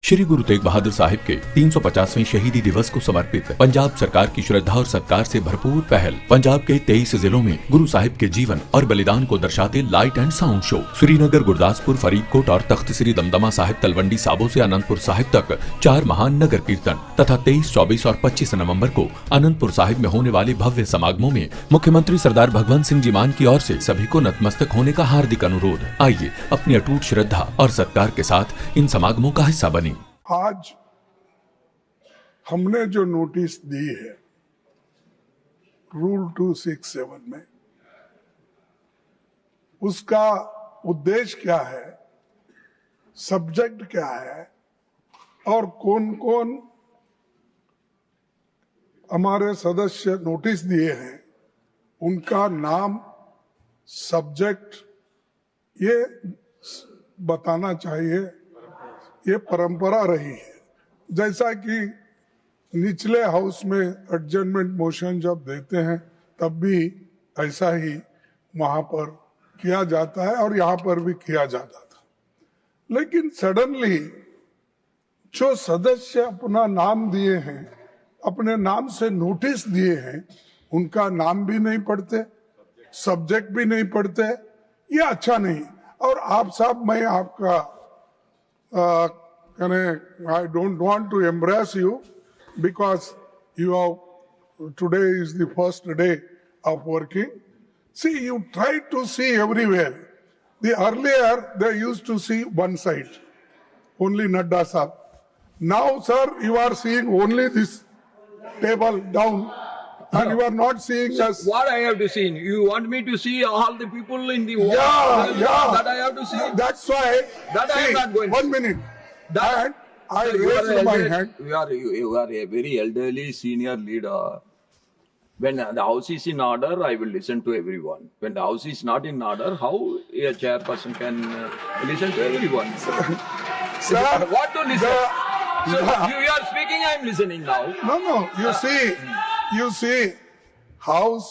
श्री गुरु तेग बहादुर साहिब के 350वें शहीदी दिवस को समर्पित पंजाब सरकार की श्रद्धा और सत्कार से भरपूर पहल। पंजाब के 23 जिलों में गुरु साहिब के जीवन और बलिदान को दर्शाते light and sound show. Srinagar, Gurdaspur, Faridkot और तख्त श्री दमदमा साहिब, तलवंडी साबो से अनंतपुर साहिब तक 4 महान नगर कीर्तन तथा 23, 24 और 25 नवम्बर को अनंतपुर साहिब में होने वाले भव्य समागमों में मुख्यमंत्री सरदार भगवंत सिंह जी मान की ओर से सभी को नतमस्तक होने का हार्दिक अनुरोध। आइए अपनी अटूट श्रद्धा और सत्कार के साथ इन समागमों का हिस्सा बने। आज हमने जो नोटिस दी है रूल 267 में, उसका उद्देश्य क्या है, सब्जेक्ट क्या है और कौन कौन हमारे सदस्य नोटिस दिए हैं, उनका नाम, सब्जेक्ट ये बताना चाहिए। ये परंपरा रही है। जैसा कि निचले हाउस में एडजर्नमेंट मोशन जब देते हैं तब भी ऐसा ही वहां पर किया जाता है और यहाँ पर भी किया जाता था। लेकिन सडनली जो सदस्य अपना नाम दिए हैं, अपने नाम से नोटिस दिए हैं, उनका नाम भी नहीं पढ़ते, सब्जेक्ट भी नहीं पढ़ते, ये अच्छा नहीं। और आप साहब, मैं आपका I don't want to embarrass you because today is the first day of working. See, you try to see everywhere. Earlier they used to see one side, only Nadda sahab. Now, sir, you are seeing only this table down, and you are not seeing us. What I have to see? You want me to see all the people in the world? Yeah. That I have to see? That's why. That I am not going to 1 see. minute. That, And I raised my hand. You are a very elderly senior leader. When the house is in order, I will listen to everyone. When the house is not in order, how a chairperson can listen to everyone? Sir, What to listen? So you are speaking, I am listening now. No. You see, house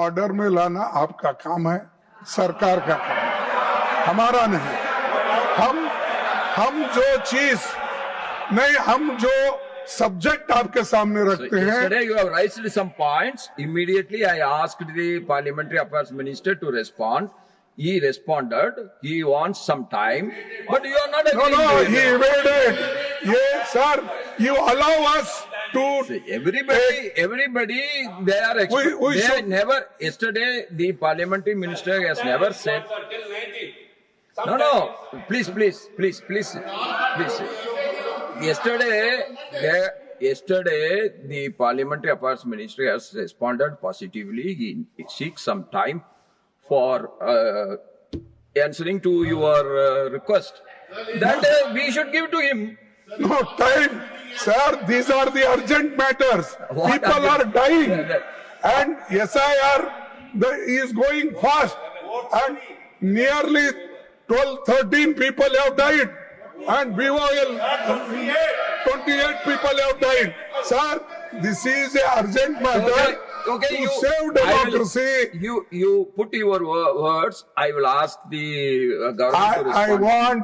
order में लाना आपका काम है, सरकार का काम है, हमारा नहीं। हम जो चीज नहीं, हम जो सब्जेक्ट आपके सामने रखते हैं। Yesterday you have raised some points. Immediately I asked the Parliamentary Affairs Minister to respond. He responded. He wants some time, but you are not agreeing. No, to he it. evaded. Yes, sir. You allow us to. See, everybody, they are. We they should- never. Yesterday, the Parliamentary Minister has never said. No. Please. Yesterday, the Parliamentary Affairs Ministry has responded positively. He seeks some time for answering to your request. That we should give to him. No time, sir. These are the urgent matters. What People are urgent? dying, and SIR is going fast, and nearly 12-13 people have died, and BOL 28 people have died. Sir, this is a urgent matter to save democracy. You put your words. I will ask the government to I respond. want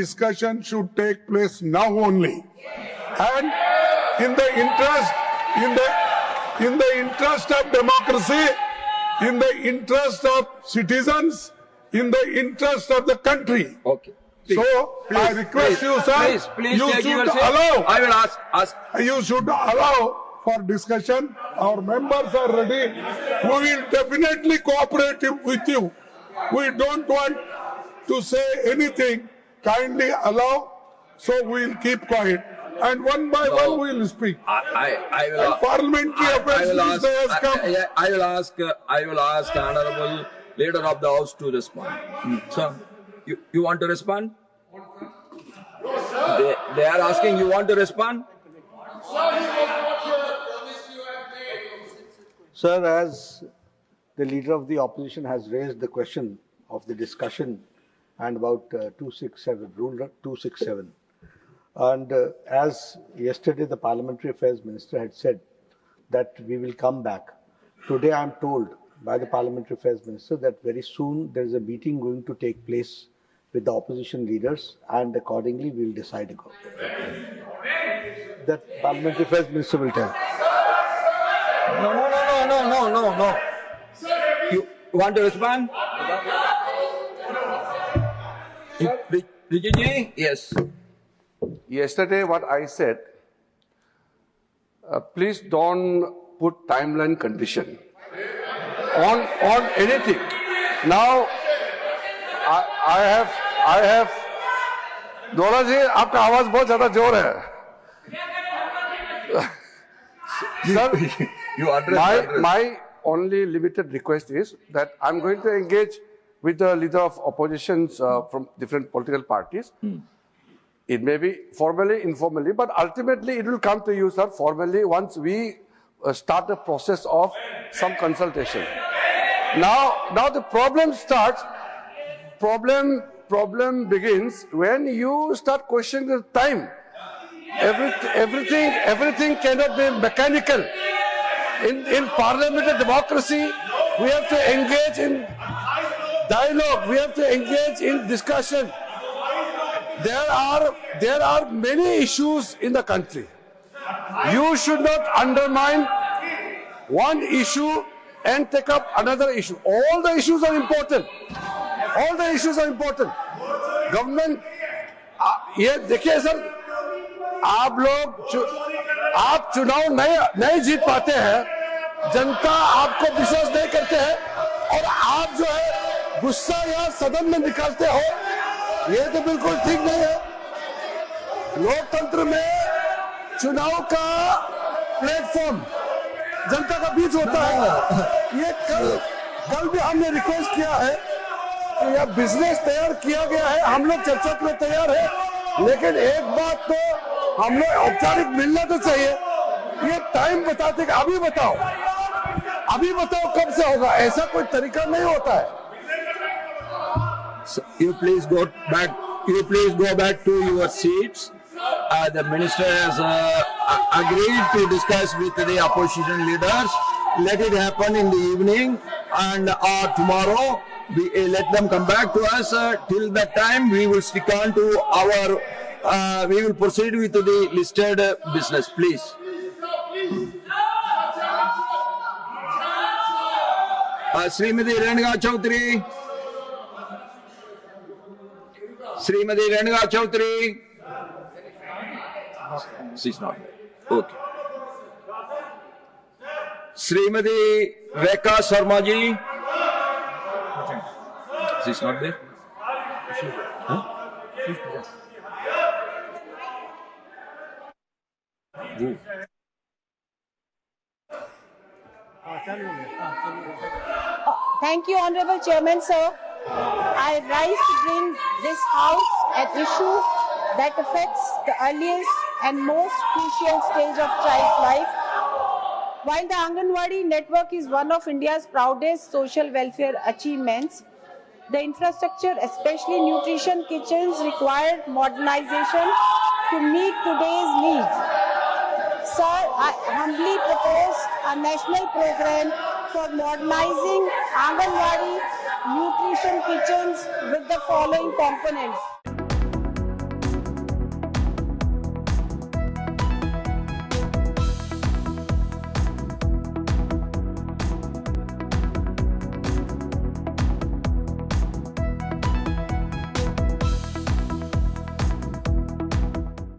discussion should take place now only, and in the interest of democracy, in the interest of citizens, in the interest of the country. Okay. So I request you, sir, Please you take your should seat. allow. I will ask. You should allow for discussion. Our members are ready. We will definitely cooperate with you. We don't want to say anything. Kindly allow, so we will keep quiet. And one by one we will speak. I will. And Parliamentary Affairs Minister has come. I will ask Honorable Leader of the House to respond. Sir, you want to respond? They are asking. You want to respond? Sir, as the leader of the opposition has raised the question of the discussion and about 267, Rule 267, and as yesterday the Parliamentary Affairs Minister had said that we will come back. Today I am told by the Parliamentary Affairs Minister that very soon there is a meeting going to take place with the opposition leaders, and accordingly we will decide about it. That Parliamentary Affairs Minister will tell. No. You want to respond? Rijiji? Yes. Yesterday, what I said, please don't put timeline condition on anything. Now, I have. दोला जी, आपका आवाज बहुत ज़्यादा जोर है. Sir, my only limited request is that I'm going to engage with the leader of oppositions from different political parties. It may be formally, informally, but ultimately it will come to you, sir, formally once we start the process of some consultation. Now the problem starts. Problem begins when you start questioning the time. Everything cannot be mechanical. In parliamentary democracy, we have to engage in dialogue. We have to engage in discussion. There are many issues in the country. You should not undermine one issue and take up another issue. All the issues are important. All the issues are important. Government, ये देखिए sir, आप चुनाव नहीं जीत पाते हैं, जनता आपको विश्वास नहीं करते हैं, और आप जो है गुस्सा या सदन में निकालते हो, ये तो बिल्कुल ठीक नहीं है. लोकतंत्र में चुनाव का प्लेटफॉर्म जनता का बीच होता है. ये कल भी हमने रिक्वेस्ट किया है कि यह बिजनेस तैयार किया गया है, हम लोग चर्चा के लिए तैयार है, लेकिन एक बात तो हम लोग औपचारिक मिलना तो चाहिए. ये टाइम बताते कि अभी बताओ कब से होगा, ऐसा कोई तरीका नहीं होता है. So you please go back to your seats. The minister has agreed to discuss with the opposition leaders. Let it happen in the evening, and tomorrow let them come back to us. Till that time, we will stick on to our. We will proceed with the listed business, please. Srimati Renuka Chaudhary. Srimati Renuka Chaudhary. She's not there. Okay. Srimati Rekha Sharma ji. She's not there. Huh? Thank you, Honorable Chairman, sir. I rise to bring this House an issue that affects the earliest and most crucial stage of child's life. While the Anganwadi network is one of India's proudest social welfare achievements, the infrastructure, especially nutrition kitchens, require modernization to meet today's needs. Sir, I humbly propose a national program for modernizing Anganwadi nutrition kitchens with the following components.